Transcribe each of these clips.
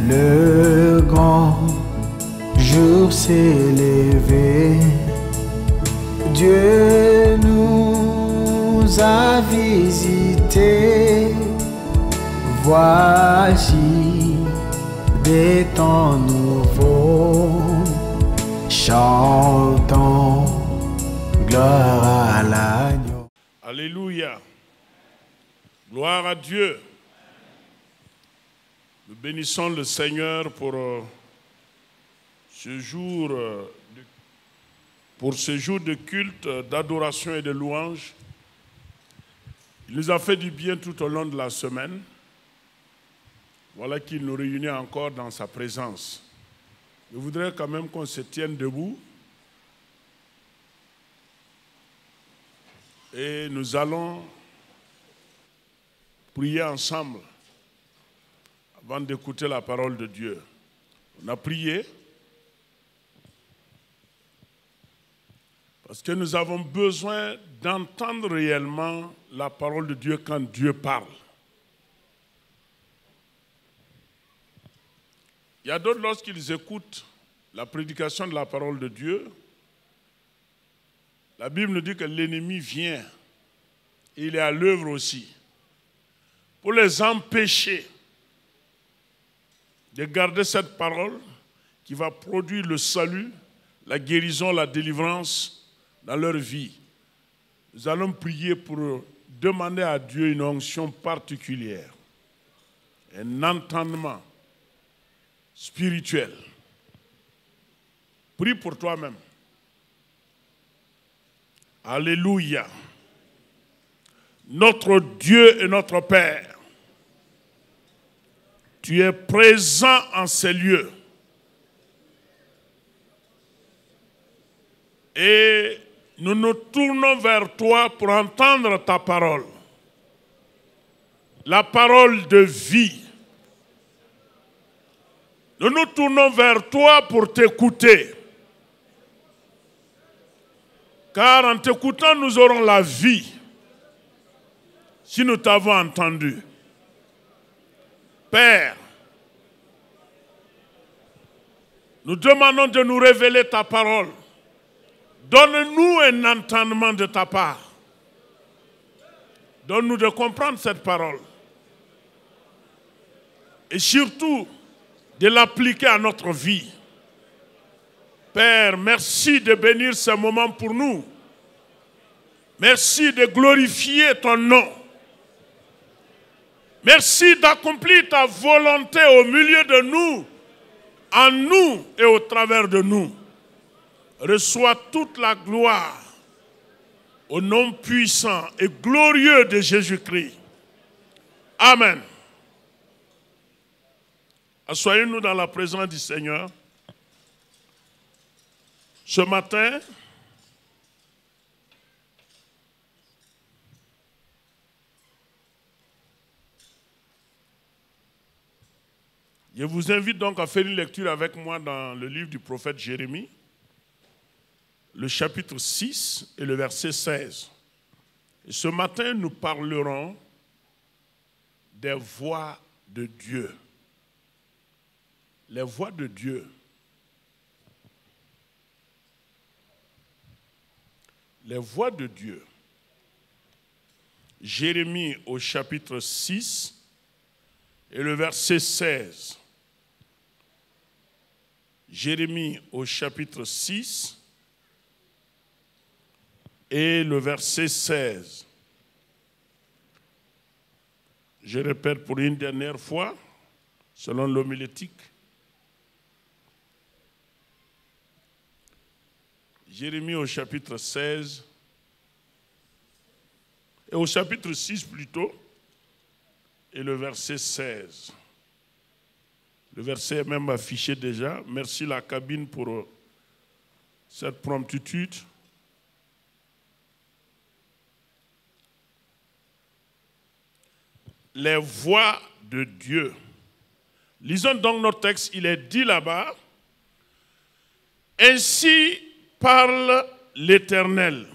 Le grand jour s'est levé, Dieu nous a visités. Voici des temps nouveaux, chantons gloire à l'agneau. Alléluia. Gloire à Dieu. Nous bénissons le Seigneur pour ce jour de culte, d'adoration et de louange. Il nous a fait du bien tout au long de la semaine. Voilà qu'il nous réunit encore dans sa présence. Je voudrais quand même qu'on se tienne debout. Et nous allons prier ensemble avant d'écouter la parole de Dieu. On a prié parce que nous avons besoin d'entendre réellement la parole de Dieu quand Dieu parle. Il y a d'autres, lorsqu'ils écoutent la prédication de la parole de Dieu, la Bible nous dit que l'ennemi vient et il est à l'œuvre aussi pour les empêcher de garder cette parole qui va produire le salut, la guérison, la délivrance dans leur vie. Nous allons prier pour demander à Dieu une onction particulière, un entendement spirituel. Prie pour toi-même. Alléluia. Notre Dieu et notre Père, tu es présent en ces lieux. Et nous nous tournons vers toi pour entendre ta parole. La parole de vie. Nous nous tournons vers toi pour t'écouter. Car en t'écoutant, nous aurons la vie. Si nous t'avons entendu. Père, nous demandons de nous révéler ta parole. Donne-nous un entendement de ta part. Donne-nous de comprendre cette parole. Et surtout, de l'appliquer à notre vie. Père, merci de bénir ce moment pour nous. Merci de glorifier ton nom. Merci d'accomplir ta volonté au milieu de nous, en nous et au travers de nous. Reçois toute la gloire au nom puissant et glorieux de Jésus-Christ. Amen. Asseyons-nous dans la présence du Seigneur. Ce matin, je vous invite donc à faire une lecture avec moi dans le livre du prophète Jérémie, le chapitre 6 et le verset 16. Et ce matin, nous parlerons des voix de Dieu. Les voix de Dieu. Les voix de Dieu. Jérémie au chapitre 6 et le verset 16. Jérémie au chapitre 6 et le verset 16. Je répète pour une dernière fois, selon l'homilétique. Jérémie au chapitre 16 et au chapitre 6 plutôt, et le verset 16. Le verset est même affiché déjà. Merci la cabine pour cette promptitude. Les voix de Dieu. Lisons donc notre texte, il est dit là-bas, « Ainsi parle l'Éternel.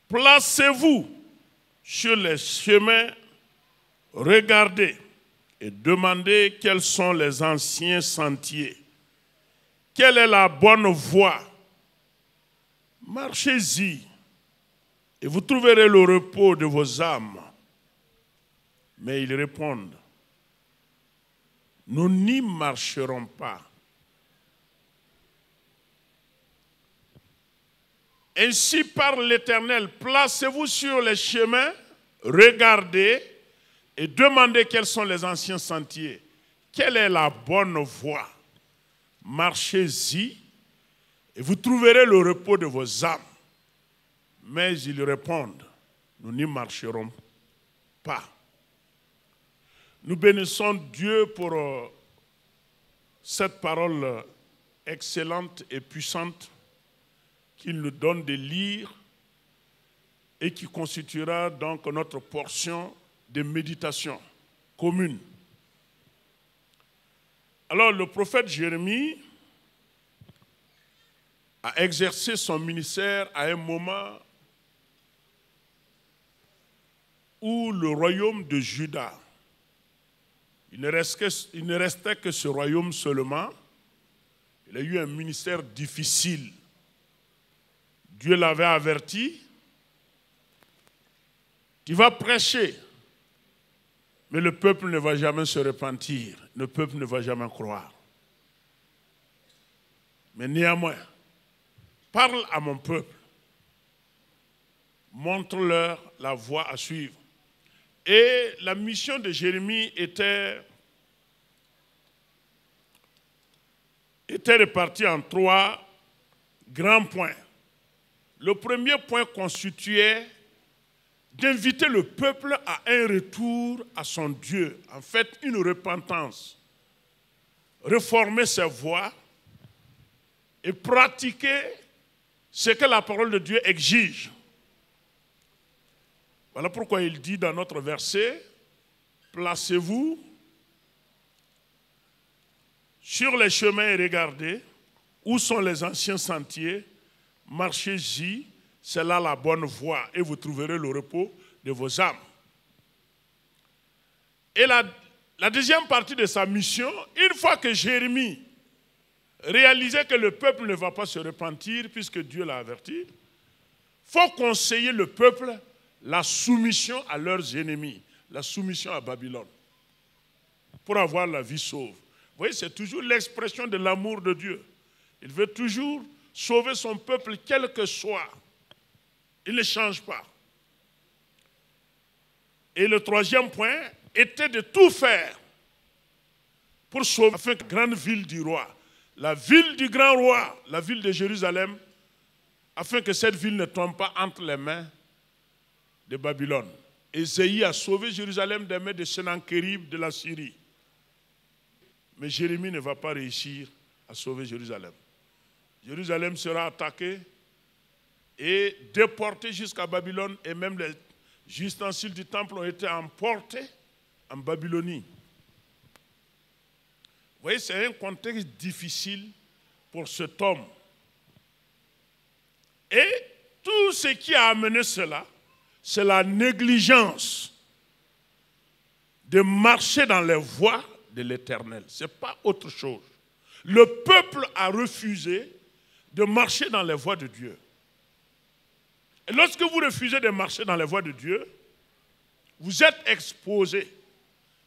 Placez-vous sur les chemins, regardez, et demandez quels sont les anciens sentiers. Quelle est la bonne voie? Marchez-y et vous trouverez le repos de vos âmes. Mais ils répondent, nous n'y marcherons pas. Ainsi parle l'Éternel, placez-vous sur les chemins, regardez et demandez quels sont les anciens sentiers. Quelle est la bonne voie? Marchez-y et vous trouverez le repos de vos âmes. Mais ils répondent, nous n'y marcherons pas. Nous bénissons Dieu pour cette parole excellente et puissante qu'il nous donne de lire et qui constituera donc notre portion de méditation commune. Alors le prophète Jérémie a exercé son ministère à un moment où le royaume de Juda, il ne restait que ce royaume seulement. Il a eu un ministère difficile. Dieu l'avait averti. Tu vas prêcher, mais le peuple ne va jamais se repentir. Le peuple ne va jamais croire. Mais néanmoins, parle à mon peuple. Montre-leur la voie à suivre. Et la mission de Jérémie était répartie en 3 grands points. Le premier point constituait d'inviter le peuple à un retour à son Dieu, en fait une repentance, réformer ses voies et pratiquer ce que la parole de Dieu exige. Voilà pourquoi il dit dans notre verset, placez-vous sur les chemins et regardez où sont les anciens sentiers, marchez-y, c'est là la bonne voie et vous trouverez le repos de vos âmes. Et la deuxième partie de sa mission, une fois que Jérémie réalisait que le peuple ne va pas se repentir puisque Dieu l'a averti, il faut conseiller le peuple la soumission à leurs ennemis, la soumission à Babylone, pour avoir la vie sauve. Vous voyez, c'est toujours l'expression de l'amour de Dieu. Il veut toujours sauver son peuple, quel que soit. Il ne change pas. Et le troisième point était de tout faire pour sauver la grande ville du roi, la ville du grand roi, la ville de Jérusalem, afin que cette ville ne tombe pas entre les mains de Babylone. Ésaïe a sauvé Jérusalem des mains de Sennacherib de la Syrie. Mais Jérémie ne va pas réussir à sauver Jérusalem. Jérusalem sera attaquée et déportée jusqu'à Babylone, et même les ustensiles du temple ont été emportés en Babylonie. Vous voyez, c'est un contexte difficile pour cet homme. Et tout ce qui a amené cela, c'est la négligence de marcher dans les voies de l'Éternel. Ce n'est pas autre chose. Le peuple a refusé de marcher dans les voies de Dieu. Et lorsque vous refusez de marcher dans les voies de Dieu, vous êtes exposé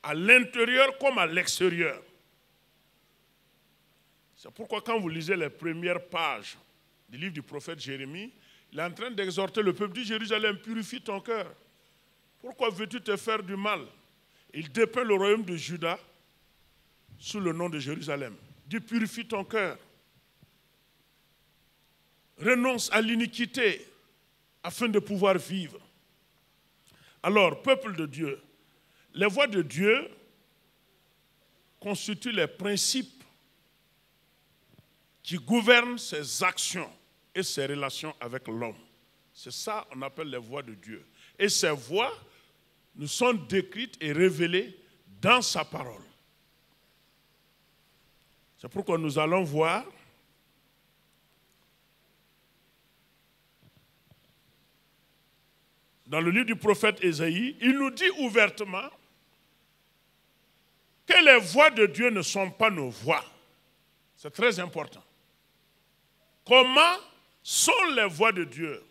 à l'intérieur comme à l'extérieur. C'est pourquoi quand vous lisez les premières pages du livre du prophète Jérémie, il est en train d'exhorter le peuple de Jérusalem, purifie ton cœur. Pourquoi veux-tu te faire du mal? Il dépeint le royaume de Juda sous le nom de Jérusalem. Dis, purifie ton cœur. Renonce à l'iniquité afin de pouvoir vivre. Alors, peuple de Dieu, les voies de Dieu constituent les principes qui gouvernent ses actions et ses relations avec l'homme. C'est ça qu'on appelle les voies de Dieu. Et ces voies nous sont décrites et révélées dans sa parole. C'est pourquoi nous allons voir dans le livre du prophète Ésaïe, il nous dit ouvertement que les voies de Dieu ne sont pas nos voies. C'est très important. Comment sont les voies de Dieu?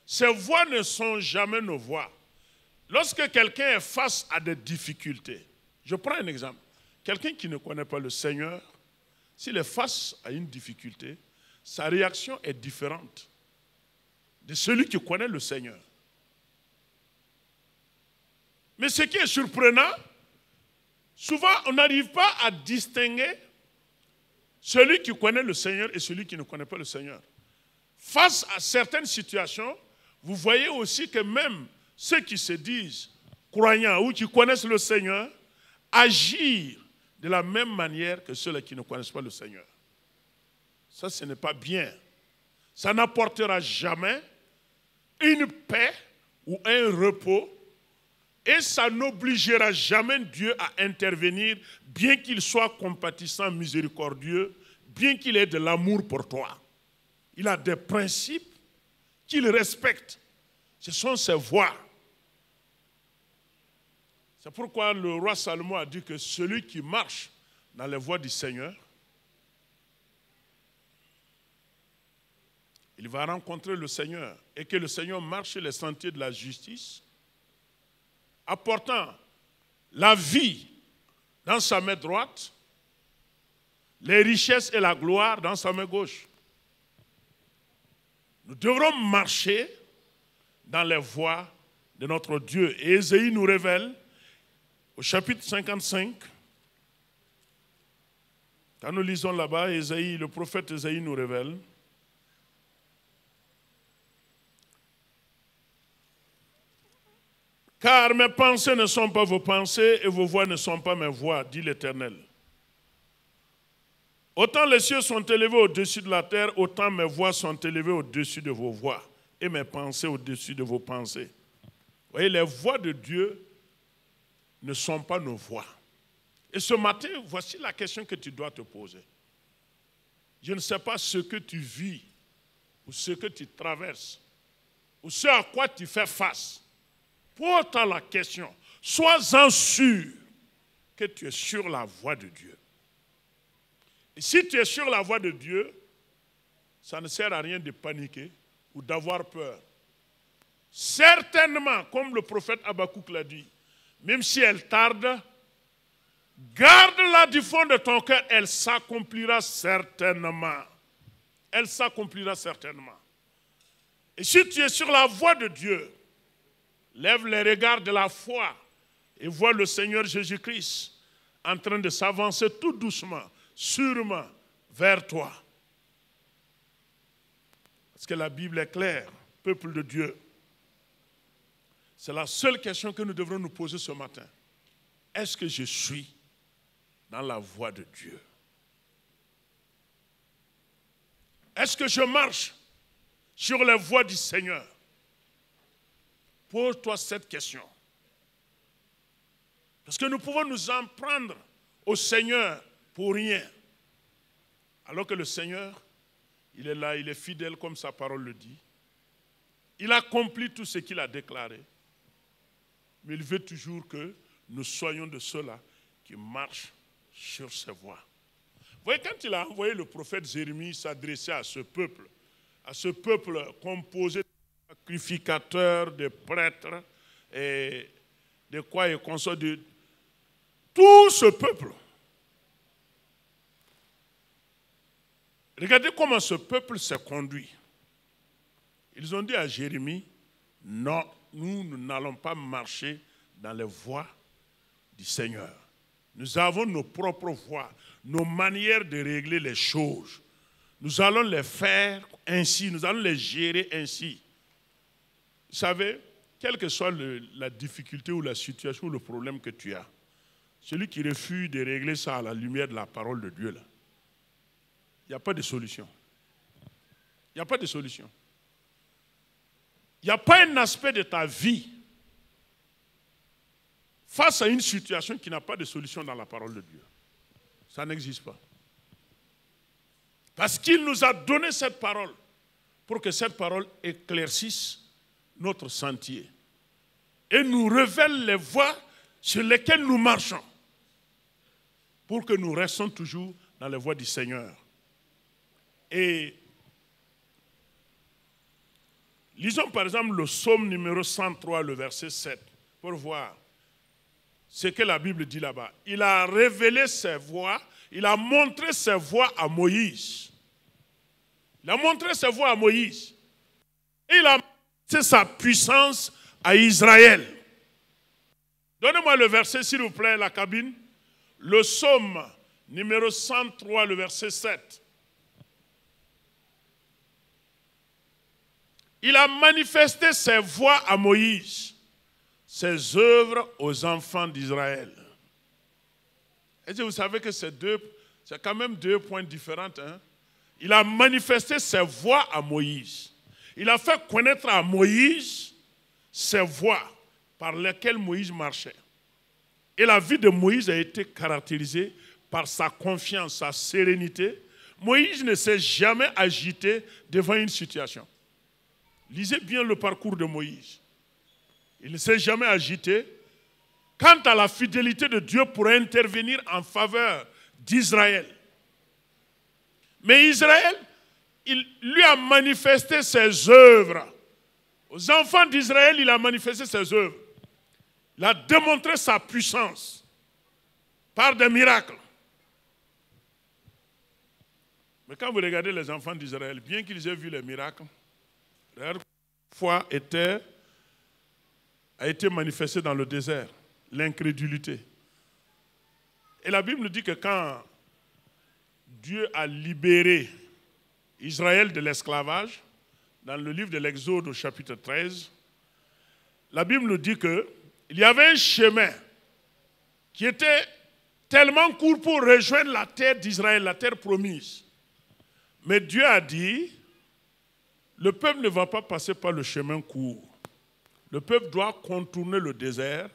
Ces voies ne sont jamais nos voies. Lorsque quelqu'un est face à des difficultés, je prends un exemple. Quelqu'un qui ne connaît pas le Seigneur, s'il est face à une difficulté, sa réaction est différente de celui qui connaît le Seigneur. Mais ce qui est surprenant, souvent on n'arrive pas à distinguer celui qui connaît le Seigneur et celui qui ne connaît pas le Seigneur. Face à certaines situations, vous voyez aussi que même ceux qui se disent croyants ou qui connaissent le Seigneur agissent de la même manière que ceux qui ne connaissent pas le Seigneur. Ça, ce n'est pas bien. Ça n'apportera jamais une paix ou un repos et ça n'obligera jamais Dieu à intervenir, bien qu'il soit compatissant, miséricordieux, bien qu'il ait de l'amour pour toi. Il a des principes qu'il respecte. Ce sont ses voies. C'est pourquoi le roi Salomon a dit que celui qui marche dans les voies du Seigneur, il va rencontrer le Seigneur et que le Seigneur marche sur les sentiers de la justice, apportant la vie dans sa main droite, les richesses et la gloire dans sa main gauche. Nous devrons marcher dans les voies de notre Dieu. Et Ésaïe nous révèle, au chapitre 55, quand nous lisons là-bas, le prophète Ésaïe nous révèle, car mes pensées ne sont pas vos pensées et vos voix ne sont pas mes voix, dit l'Éternel. Autant les cieux sont élevés au-dessus de la terre, autant mes voix sont élevées au-dessus de vos voix et mes pensées au-dessus de vos pensées. Vous voyez, les voix de Dieu ne sont pas nos voix. Et ce matin, voici la question que tu dois te poser. Je ne sais pas ce que tu vis, ou ce que tu traverses, ou ce à quoi tu fais face. Pose-toi la question. Sois-en sûr que tu es sur la voie de Dieu. Et si tu es sur la voie de Dieu, ça ne sert à rien de paniquer ou d'avoir peur. Certainement, comme le prophète Habakkuk l'a dit, même si elle tarde, garde-la du fond de ton cœur, elle s'accomplira certainement. Elle s'accomplira certainement. Et si tu es sur la voie de Dieu, lève les regards de la foi et vois le Seigneur Jésus-Christ en train de s'avancer tout doucement, sûrement, vers toi. Parce que la Bible est claire, peuple de Dieu. C'est la seule question que nous devrons nous poser ce matin. Est-ce que je suis dans la voie de Dieu? Est-ce que je marche sur les voies du Seigneur? Pose-toi cette question. Parce que nous pouvons nous en prendre au Seigneur pour rien. Alors que le Seigneur, il est là, il est fidèle comme sa parole le dit. Il accomplit tout ce qu'il a déclaré. Mais il veut toujours que nous soyons de ceux-là qui marchent sur ses voies. Vous voyez, quand il a envoyé le prophète Jérémie s'adresser à ce peuple composé de sacrificateurs, de prêtres, et de quoi et consorts, de tout ce peuple. Regardez comment ce peuple s'est conduit. Ils ont dit à Jérémie, non, nous n'allons pas marcher dans les voies du Seigneur. Nous avons nos propres voies, nos manières de régler les choses. Nous allons les faire ainsi, nous allons les gérer ainsi. Vous savez, quelle que soit la difficulté ou la situation ou le problème que tu as, celui qui refuse de régler ça à la lumière de la parole de Dieu, là, il n'y a pas de solution. Il n'y a pas de solution. Il n'y a pas un aspect de ta vie face à une situation qui n'a pas de solution dans la parole de Dieu. Ça n'existe pas. Parce qu'il nous a donné cette parole pour que cette parole éclaircisse notre sentier et nous révèle les voies sur lesquelles nous marchons. pour que nous restions toujours dans les voies du Seigneur. Et lisons par exemple le psaume numéro 103, le verset 7, pour voir ce que la Bible dit là-bas. Il a révélé ses voies, il a montré ses voies à Moïse. Il a montré ses voies à Moïse. Et il a montré sa puissance à Israël. Donnez-moi le verset, s'il vous plaît, la cabine. Le psaume numéro 103, le verset 7. Il a manifesté ses voies à Moïse, ses œuvres aux enfants d'Israël. Et vous savez que c'est quand même deux points différents. Hein? Il a manifesté ses voies à Moïse. Il a fait connaître à Moïse ses voies par lesquelles Moïse marchait. Et la vie de Moïse a été caractérisée par sa confiance, sa sérénité. Moïse ne s'est jamais agité devant une situation. Lisez bien le parcours de Moïse. Il ne s'est jamais agité. Quant à la fidélité de Dieu pour intervenir en faveur d'Israël. Mais Israël, il lui a manifesté ses œuvres. Aux enfants d'Israël, il a manifesté ses œuvres. Il a démontré sa puissance par des miracles. Mais quand vous regardez les enfants d'Israël, bien qu'ils aient vu les miracles, leur foi a été manifestée dans le désert, l'incrédulité. Et la Bible dit que quand Dieu a libéré Israël de l'esclavage, dans le livre de l'Exode au chapitre 13, la Bible nous dit qu'il y avait un chemin qui était tellement court pour rejoindre la terre d'Israël, la terre promise. Mais Dieu a dit, le peuple ne va pas passer par le chemin court. Le peuple doit contourner le désert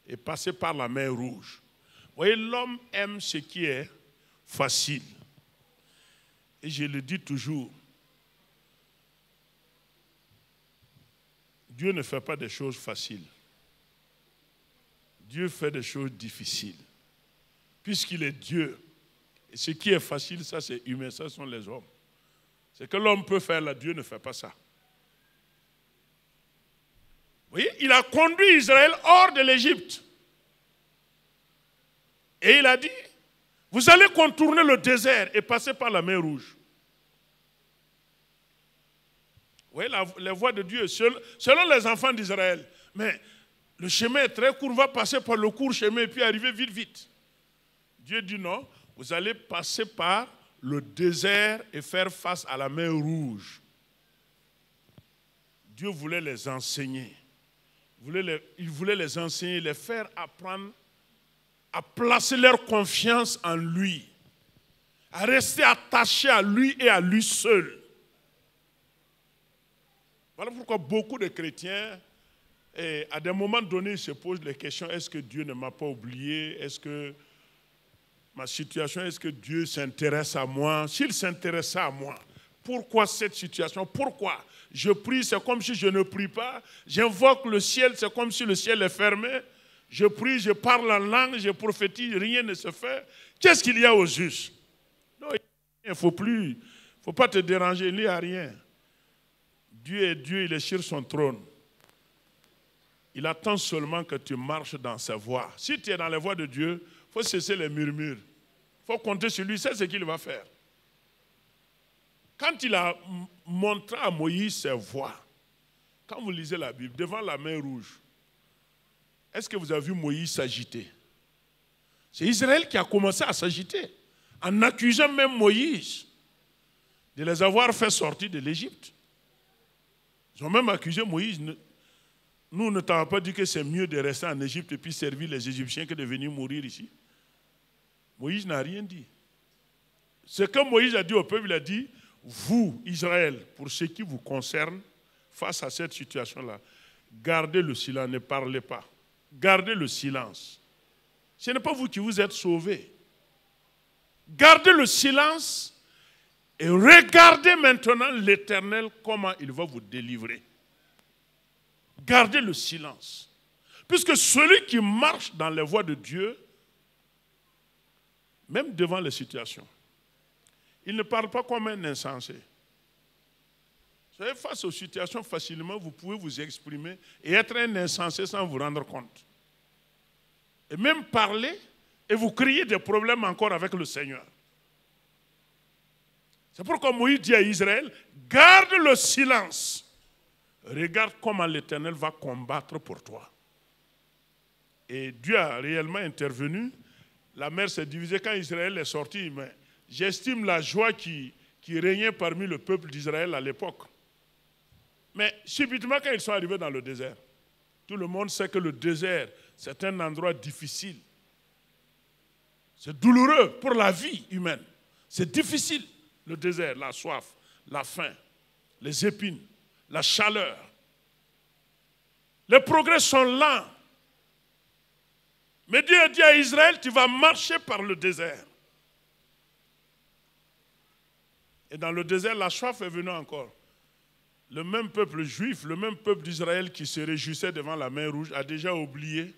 et passer par la mer Rouge. Vous voyez, l'homme aime ce qui est facile. Et je le dis toujours, Dieu ne fait pas des choses faciles. Dieu fait des choses difficiles. Puisqu'il est Dieu. Et ce qui est facile, ça c'est humain, ça sont les hommes. Ce que l'homme peut faire là, Dieu ne fait pas ça. Vous voyez, il a conduit Israël hors de l'Égypte. Et il a dit, vous allez contourner le désert et passer par la mer Rouge. Vous voyez, les voies de Dieu, selon les enfants d'Israël. Mais le chemin est très court, on va passer par le court chemin et puis arriver vite, vite. Dieu dit non, vous allez passer par le désert et faire face à la mer Rouge. Dieu voulait les enseigner. Il voulait les enseigner, les faire apprendre à placer leur confiance en lui, à rester attachés à lui et à lui seul. Voilà pourquoi beaucoup de chrétiens, à des moments donnés, se posent les questions, est-ce que Dieu ne m'a pas oublié? Est-ce que ma situation, est-ce que Dieu s'intéresse à moi? S'il s'intéressait à moi, pourquoi cette situation? Pourquoi je prie, c'est comme si je ne prie pas. J'invoque le ciel, c'est comme si le ciel est fermé. Je prie, je parle en langue, je prophétise, rien ne se fait. Qu'est-ce qu'il y a au juste? Non, il ne faut pas te déranger, il n'y a rien. Dieu est Dieu, il est sur son trône. Il attend seulement que tu marches dans sa voie. Si tu es dans la voie de Dieu, il faut cesser les murmures. Il faut compter sur lui, c'est ce qu'il va faire. Quand il a montré à Moïse ses voies, quand vous lisez la Bible, devant la mer Rouge, est-ce que vous avez vu Moïse s'agiter? C'est Israël qui a commencé à s'agiter, en accusant même Moïse de les avoir fait sortir de l'Égypte. Ils ont même accusé Moïse. Nous ne t'avons pas dit que c'est mieux de rester en Égypte et puis servir les Égyptiens que de venir mourir ici. Moïse n'a rien dit. Ce que Moïse a dit au peuple, il a dit, vous, Israël, pour ce qui vous concerne, face à cette situation-là, gardez le silence, ne parlez pas. Gardez le silence. Ce n'est pas vous qui vous êtes sauvés. Gardez le silence et regardez maintenant l'Éternel, comment il va vous délivrer. Gardez le silence. Puisque celui qui marche dans les voies de Dieu même devant les situations. Il ne parle pas comme un insensé. Vous savez, face aux situations, facilement, vous pouvez vous exprimer et être un insensé sans vous rendre compte. Et même parler, et vous créez des problèmes encore avec le Seigneur. C'est pourquoi Moïse dit à Israël, garde le silence. Regarde comment l'Éternel va combattre pour toi. Et Dieu a réellement intervenu. La mer s'est divisée quand Israël est sorti. Mais j'estime la joie qui régnait parmi le peuple d'Israël à l'époque. Mais subitement, quand ils sont arrivés dans le désert, tout le monde sait que le désert, c'est un endroit difficile. C'est douloureux pour la vie humaine. C'est difficile, le désert, la soif, la faim, les épines, la chaleur. Les progrès sont lents. Mais Dieu a dit à Israël, tu vas marcher par le désert. Et dans le désert, la soif est venue encore. Le même peuple juif, le même peuple d'Israël qui se réjouissait devant la mer Rouge a déjà oublié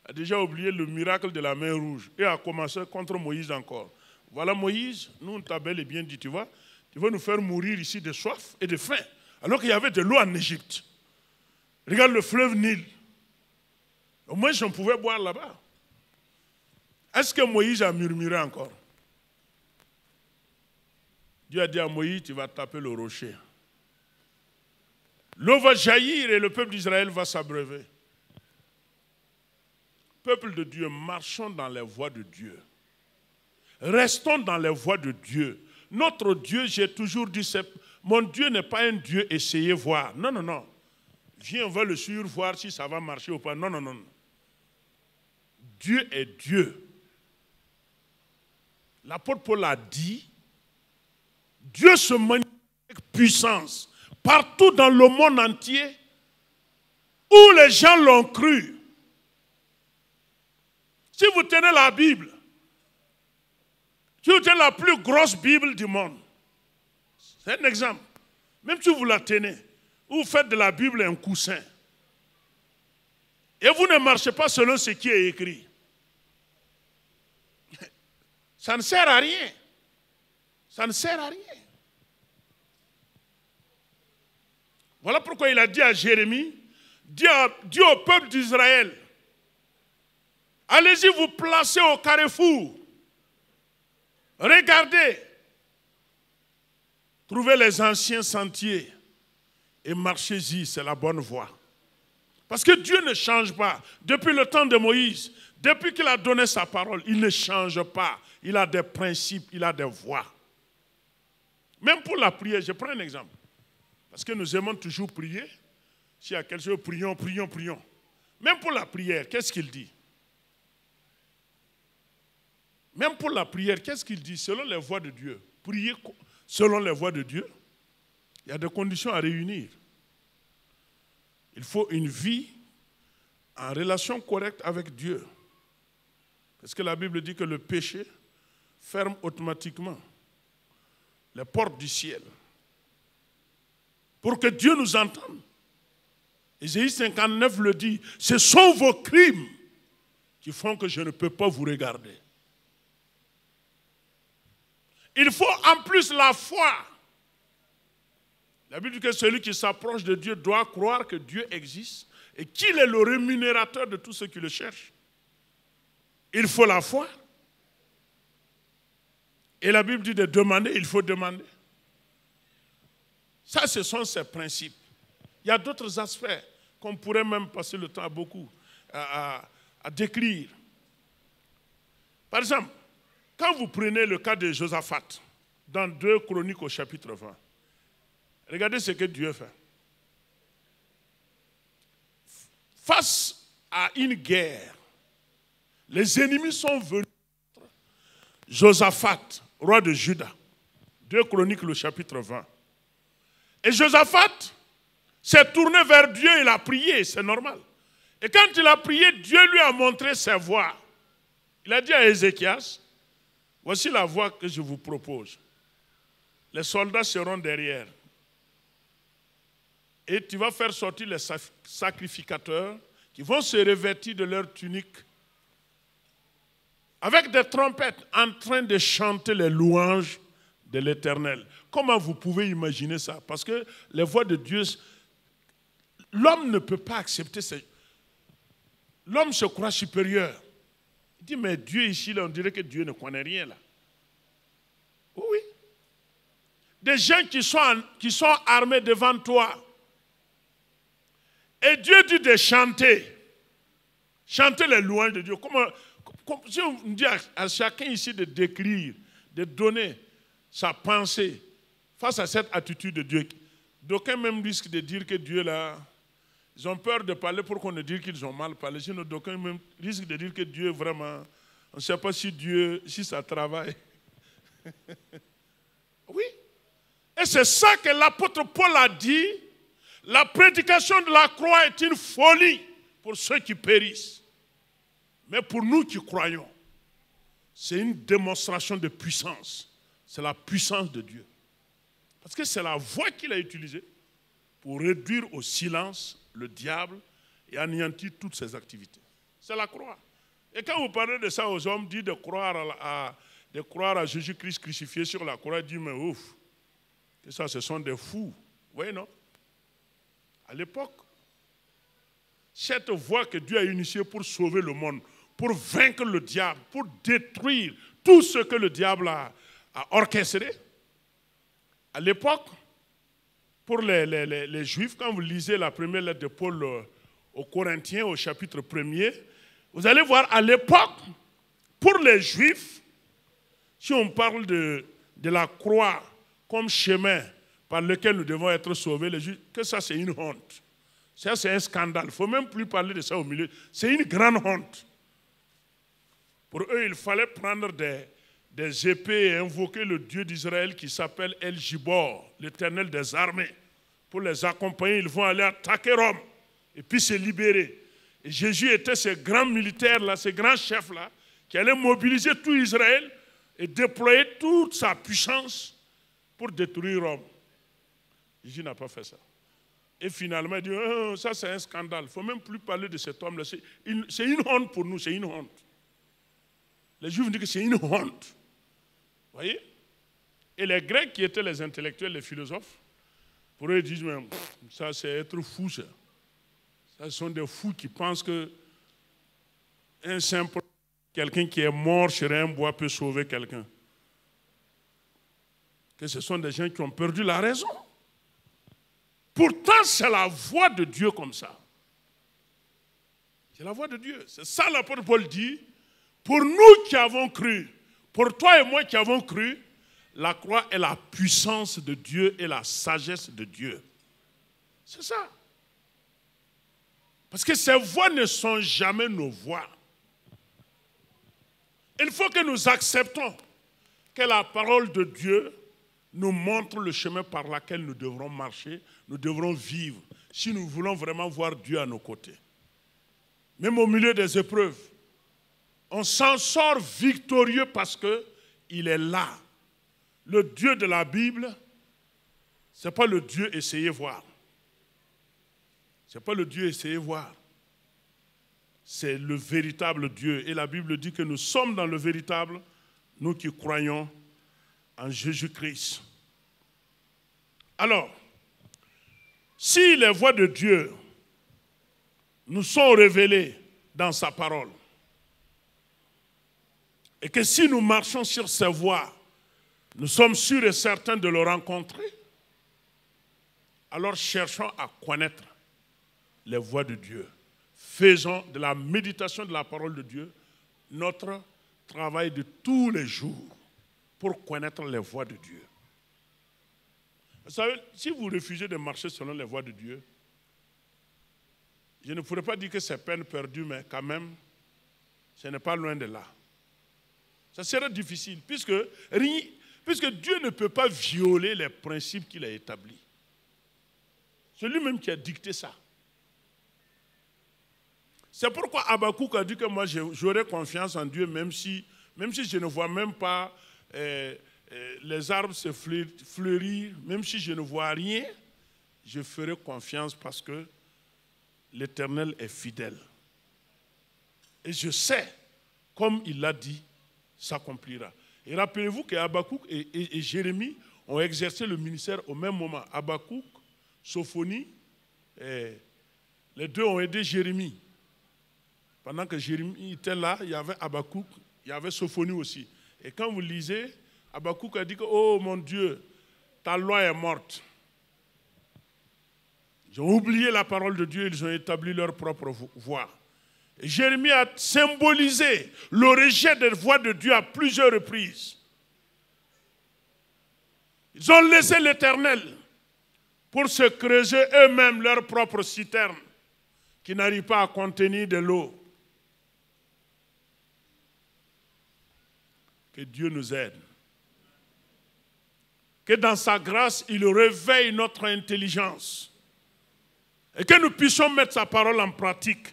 le miracle de la mer Rouge et a commencé contre Moïse encore. Voilà Moïse, nous on t'a bel et bien dit, tu vas nous faire mourir ici de soif et de faim, alors qu'il y avait de l'eau en Égypte. Regarde le fleuve Nil. Au moins j'en pouvais boire là-bas. Est-ce que Moïse a murmuré encore? Dieu a dit à Moïse, tu vas taper le rocher. L'eau va jaillir et le peuple d'Israël va s'abreuver. Peuple de Dieu, marchons dans les voies de Dieu. Restons dans les voies de Dieu. Notre Dieu, j'ai toujours dit, mon Dieu n'est pas un Dieu essayez voir. Non, non, non. Viens, on va le suivre, voir si ça va marcher ou pas. Non, non, non. Dieu est Dieu. L'apôtre Paul a dit, Dieu se manifeste avec puissance partout dans le monde entier où les gens l'ont cru. Si vous tenez la Bible, si vous tenez la plus grosse Bible du monde, c'est un exemple. Même si vous la tenez, vous faites de la Bible un coussin. Et vous ne marchez pas selon ce qui est écrit. Ça ne sert à rien. Ça ne sert à rien. Voilà pourquoi il a dit à Jérémie, dit au peuple d'Israël, allez-y vous placer au carrefour. Regardez. Trouvez les anciens sentiers et marchez-y, c'est la bonne voie. Parce que Dieu ne change pas. Depuis le temps de Moïse, depuis qu'il a donné sa parole, il ne change pas. Il a des principes, il a des voies. Même pour la prière, je prends un exemple. Parce que nous aimons toujours prier. S'il y a quelque chose, prions, prions, prions. Même pour la prière, qu'est-ce qu'il dit? Même pour la prière, qu'est-ce qu'il dit? Selon les voies de Dieu. Prier selon les voies de Dieu, il y a des conditions à réunir. Il faut une vie en relation correcte avec Dieu. Parce que la Bible dit que le péché ferme automatiquement les portes du ciel. Pour que Dieu nous entende. Ésaïe 59 le dit, ce sont vos crimes qui font que je ne peux pas vous regarder. Il faut en plus la foi. La Bible dit que celui qui s'approche de Dieu doit croire que Dieu existe et qu'il est le rémunérateur de tous ceux qui le cherchent. Il faut la foi. Et la Bible dit de demander, il faut demander. Ça, ce sont ces principes. Il y a d'autres aspects qu'on pourrait même passer le temps à beaucoup à décrire. Par exemple, quand vous prenez le cas de Josaphat, dans 2 Chroniques au chapitre 20, regardez ce que Dieu fait. Face à une guerre, les ennemis sont venus. Josaphat, roi de Juda, 2 Chroniques, le chapitre 20. Et Josaphat s'est tourné vers Dieu, il a prié, c'est normal. Et quand il a prié, Dieu lui a montré ses voies. Il a dit à Ézéchias, voici la voie que je vous propose. Les soldats seront derrière. Et tu vas faire sortir les sacrificateurs qui vont se revêtir de leur tunique avec des trompettes, en train de chanter les louanges de l'Éternel. Comment vous pouvez imaginer ça? Parce que les voix de Dieu, l'homme ne peut pas accepter ça. L'homme se croit supérieur. Il dit, mais Dieu ici, là, on dirait que Dieu ne connaît rien là. Oui. Des gens qui sont armés devant toi. Et Dieu dit de chanter. Chanter les louanges de Dieu. Si on dit à chacun ici de décrire, de donner sa pensée face à cette attitude de Dieu, d'aucuns même risquent de dire que Dieu là, ils ont peur de parler pour qu'on ne dise qu'ils ont mal parlé. Sinon, d'aucuns même risquent de dire que Dieu vraiment, on ne sait pas si Dieu, si ça travaille. Oui. Et c'est ça que l'apôtre Paul a dit. La prédication de la croix est une folie pour ceux qui périssent. Mais pour nous qui croyons, c'est une démonstration de puissance. C'est la puissance de Dieu. Parce que c'est la voix qu'il a utilisée pour réduire au silence le diable et anéantir toutes ses activités. C'est la croix. Et quand vous parlez de ça aux hommes, dit de croire à Jésus-Christ crucifié sur la croix, dit mais ouf, que ça ce sont des fous. Oui, non? À l'époque, cette voie que Dieu a initiée pour sauver le monde, pour vaincre le diable, pour détruire tout ce que le diable a orchestré, à l'époque, pour les Juifs, quand vous lisez la première lettre de Paul aux Corinthiens, au chapitre 1er, vous allez voir à l'époque, pour les Juifs, si on parle de la croix comme chemin par lequel nous devons être sauvés, les Juifs, que ça c'est une honte. Ça c'est un scandale. Il ne faut même plus parler de ça au milieu. C'est une grande honte. Pour eux, il fallait prendre des épées et invoquer le Dieu d'Israël qui s'appelle El Gibor, l'Éternel des armées. Pour les accompagner, ils vont aller attaquer Rome et puis se libérer. Et Jésus était ce grand militaire-là, ce grand chef-là, qui allait mobiliser tout Israël et déployer toute sa puissance pour détruire Rome. Jésus n'a pas fait ça. Et finalement, il dit, oh, ça c'est un scandale. Il ne faut même plus parler de cet homme-là. C'est une honte pour nous, c'est une honte. Les Juifs disent que c'est une honte. Vous voyez? Et les Grecs qui étaient les intellectuels, les philosophes, pour eux, ils disent, mais, ça c'est être fou, ça. Ce sont des fous qui pensent que un simple, quelqu'un qui est mort sur un bois peut sauver quelqu'un. Que ce sont des gens qui ont perdu la raison. Pourtant, c'est la voix de Dieu comme ça. C'est la voix de Dieu. C'est ça l'apôtre Paul dit. Pour nous qui avons cru, pour toi et moi qui avons cru, la croix est la puissance de Dieu et la sagesse de Dieu. C'est ça. Parce que ces voix ne sont jamais nos voix. Il faut que nous acceptons que la parole de Dieu nous montre le chemin par lequel nous devrons marcher, nous devrons vivre, si nous voulons vraiment voir Dieu à nos côtés. Même au milieu des épreuves, on s'en sort victorieux parce qu'il est là. Le Dieu de la Bible, ce n'est pas le Dieu essayez voir. Ce n'est pas le Dieu essayez voir. C'est le véritable Dieu. Et la Bible dit que nous sommes dans le véritable, nous qui croyons en Jésus-Christ. Alors, si les voies de Dieu nous sont révélées dans sa parole, et que si nous marchons sur ces voies, nous sommes sûrs et certains de le rencontrer, alors cherchons à connaître les voies de Dieu. Faisons de la méditation de la parole de Dieu notre travail de tous les jours pour connaître les voies de Dieu. Vous savez, si vous refusez de marcher selon les voies de Dieu, je ne pourrais pas dire que c'est peine perdue, mais quand même, ce n'est pas loin de là. Ça serait difficile, puisque Dieu ne peut pas violer les principes qu'il a établis. C'est lui-même qui a dicté ça. C'est pourquoi Habakkuk a dit que moi j'aurais confiance en Dieu même si je ne vois même pas les arbres se fleurir, même si je ne vois rien, je ferai confiance parce que l'Éternel est fidèle. Et je sais comme il l'a dit, s'accomplira. Et rappelez-vous que Habakkuk et Jérémie ont exercé le ministère au même moment. Habakkuk, Sophonie, les deux ont aidé Jérémie. Pendant que Jérémie était là, il y avait Habakkuk, il y avait Sophonie aussi. Et quand vous lisez, Habakkuk a dit que, oh mon Dieu, ta loi est morte. Ils ont oublié la parole de Dieu, ils ont établi leur propre voie. Et Jérémie a symbolisé le rejet des voix de Dieu à plusieurs reprises. Ils ont laissé l'Éternel pour se creuser eux-mêmes leur propre citerne qui n'arrive pas à contenir de l'eau. Que Dieu nous aide. Que dans sa grâce, il réveille notre intelligence. Et que nous puissions mettre sa parole en pratique.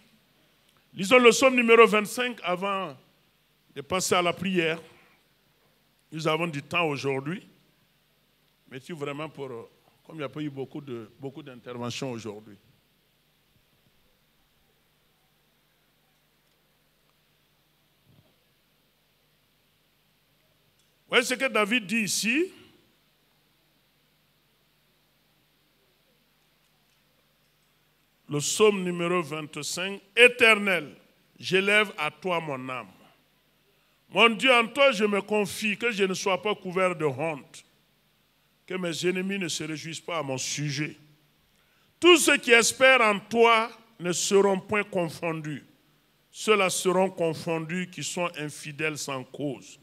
Lisons le psaume numéro 25 avant de passer à la prière. Nous avons du temps aujourd'hui. Mais si vraiment comme il n'y a pas eu beaucoup d'interventions aujourd'hui. Vous voyez ce que David dit ici. Le psaume numéro 25. Éternel, j'élève à toi mon âme. Mon Dieu, en toi je me confie, que je ne sois pas couvert de honte, que mes ennemis ne se réjouissent pas à mon sujet. Tous ceux qui espèrent en toi ne seront point confondus. Ceux-là seront confondus qui sont infidèles sans cause.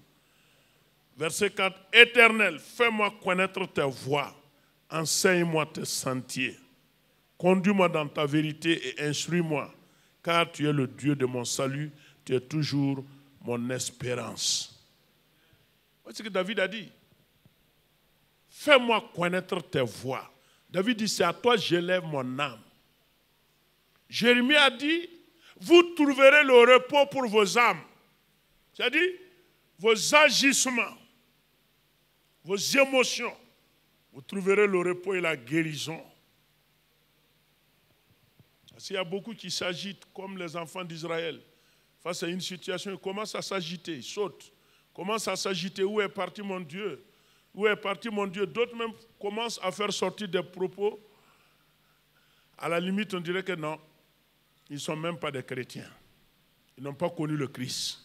Verset 4. Éternel, fais-moi connaître tes voies, enseigne-moi tes sentiers. Conduis-moi dans ta vérité et instruis-moi, car tu es le Dieu de mon salut, tu es toujours mon espérance. Voici ce que David a dit. Fais-moi connaître tes voies. David dit, c'est à toi que j'élève mon âme. Jérémie a dit, vous trouverez le repos pour vos âmes. C'est-à-dire, vos agissements, vos émotions, vous trouverez le repos et la guérison. Il y a beaucoup qui s'agitent comme les enfants d'Israël. Face à une situation, ils commencent à s'agiter, ils sautent. Commencent à s'agiter. Où est parti mon Dieu? Où est parti mon Dieu? D'autres même commencent à faire sortir des propos. À la limite, on dirait que non, ils ne sont même pas des chrétiens. Ils n'ont pas connu le Christ.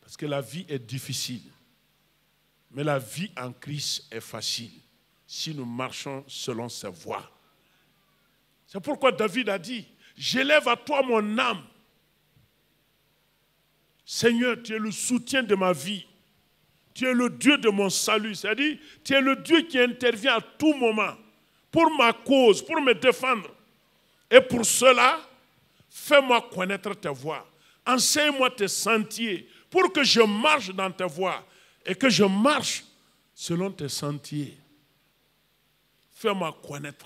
Parce que la vie est difficile. Mais la vie en Christ est facile si nous marchons selon ses voies. C'est pourquoi David a dit, j'élève à toi mon âme. Seigneur, tu es le soutien de ma vie. Tu es le Dieu de mon salut. C'est-à-dire, tu es le Dieu qui intervient à tout moment pour ma cause, pour me défendre. Et pour cela, fais-moi connaître tes voies. Enseigne-moi tes sentiers pour que je marche dans tes voies et que je marche selon tes sentiers. Fais-moi connaître.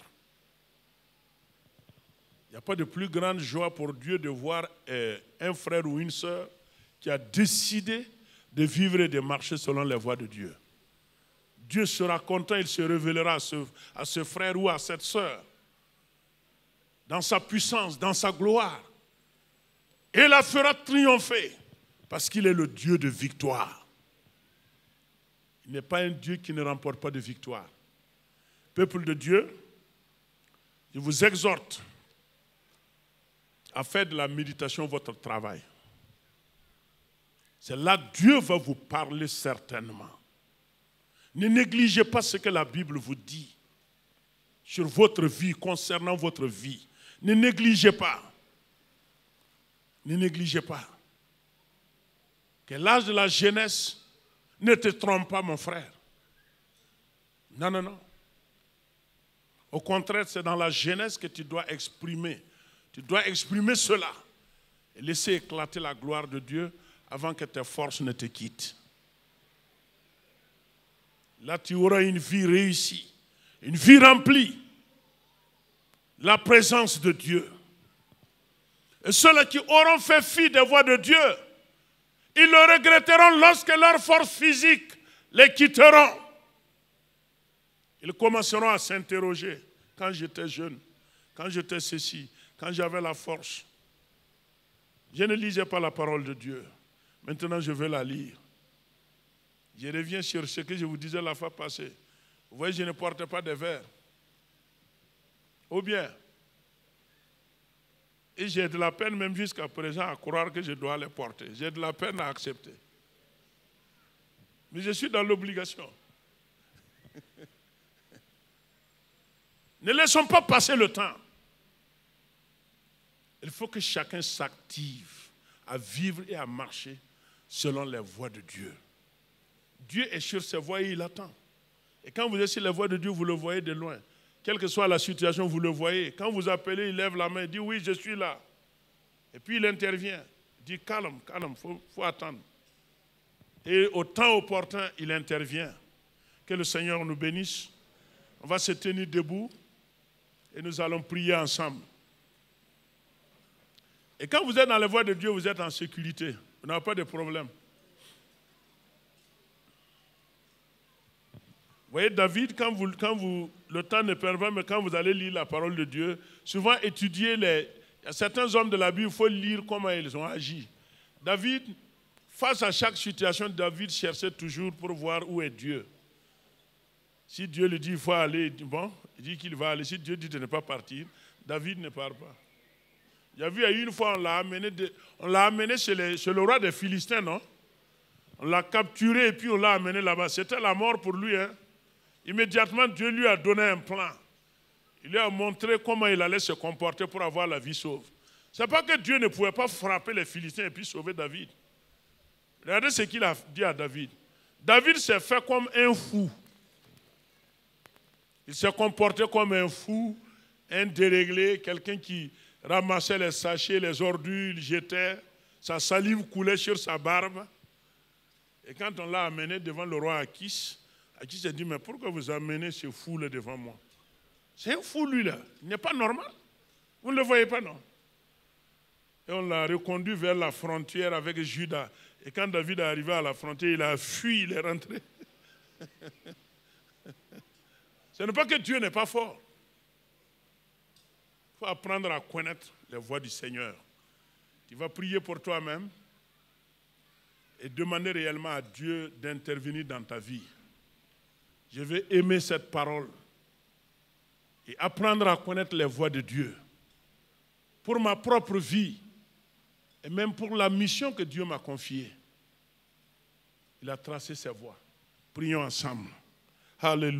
Il n'y a pas de plus grande joie pour Dieu de voir un frère ou une sœur qui a décidé de vivre et de marcher selon les voies de Dieu. Dieu sera content, il se révélera à ce frère ou à cette sœur dans sa puissance, dans sa gloire. Et la fera triompher parce qu'il est le Dieu de victoire. Il n'est pas un Dieu qui ne remporte pas de victoire. Peuple de Dieu, je vous exhorte à faire de la méditation votre travail. C'est là que Dieu va vous parler certainement. Ne négligez pas ce que la Bible vous dit sur votre vie, concernant votre vie. Ne négligez pas. Ne négligez pas. Que l'âge de la jeunesse ne te trompe pas, mon frère. Non, non, non. Au contraire, c'est dans la jeunesse que tu dois exprimer. Tu dois exprimer cela et laisser éclater la gloire de Dieu avant que tes forces ne te quittent. Là, tu auras une vie réussie, une vie remplie. La présence de Dieu. Et ceux-là qui auront fait fi des voies de Dieu, ils le regretteront lorsque leurs forces physiques les quitteront. Ils commenceront à s'interroger. Quand j'étais jeune, quand j'étais ceci, quand j'avais la force. Je ne lisais pas la parole de Dieu. Maintenant, je veux la lire. Je reviens sur ce que je vous disais la fois passée. Vous voyez, je ne porte pas de verre. Ou bien, et j'ai de la peine même jusqu'à présent à croire que je dois les porter. J'ai de la peine à accepter. Mais je suis dans l'obligation. Ne laissons pas passer le temps. Il faut que chacun s'active à vivre et à marcher selon les voies de Dieu. Dieu est sur ses voies et il attend. Et quand vous êtes sur les voies de Dieu, vous le voyez de loin. Quelle que soit la situation, vous le voyez. Quand vous appelez, il lève la main, il dit oui, je suis là. Et puis il intervient. Il dit calme, calme, il faut attendre. Et au temps opportun, il intervient. Que le Seigneur nous bénisse. On va se tenir debout et nous allons prier ensemble. Et quand vous êtes dans les voies de Dieu, vous êtes en sécurité. Vous n'avez pas de problème. Vous voyez, David, quand le temps ne permet pas, mais quand vous allez lire la parole de Dieu, souvent étudier certains hommes de la Bible, il faut lire comment ils ont agi. David, face à chaque situation, David cherchait toujours pour voir où est Dieu. Si Dieu lui dit il faut aller, il dit qu'il va aller. Si Dieu dit de ne pas partir, David ne part pas. Il y a vu, une fois, on l'a amené chez le roi des Philistins, non? On l'a capturé et puis on l'a amené là-bas. C'était la mort pour lui, hein? Immédiatement, Dieu lui a donné un plan. Il lui a montré comment il allait se comporter pour avoir la vie sauve. Ce n'est pas que Dieu ne pouvait pas frapper les Philistins et puis sauver David. Regardez ce qu'il a dit à David. David s'est fait comme un fou. Il s'est comporté comme un fou, un déréglé, quelqu'un qui ramassait les sachets, les ordures, il jetait, sa salive coulait sur sa barbe. Et quand on l'a amené devant le roi Achis, Achis a dit, mais pourquoi vous amenez ce fou-là devant moi? C'est un fou, lui-là. Il n'est pas normal. Vous ne le voyez pas, non? Et on l'a reconduit vers la frontière avec Juda. Et quand David est arrivé à la frontière, il a fui, il est rentré. Ce n'est pas que Dieu n'est pas fort. Il faut apprendre à connaître les voies du Seigneur. Tu vas prier pour toi-même et demander réellement à Dieu d'intervenir dans ta vie. Je vais aimer cette parole et apprendre à connaître les voies de Dieu. Pour ma propre vie et même pour la mission que Dieu m'a confiée. Il a tracé ses voies. Prions ensemble. Alléluia.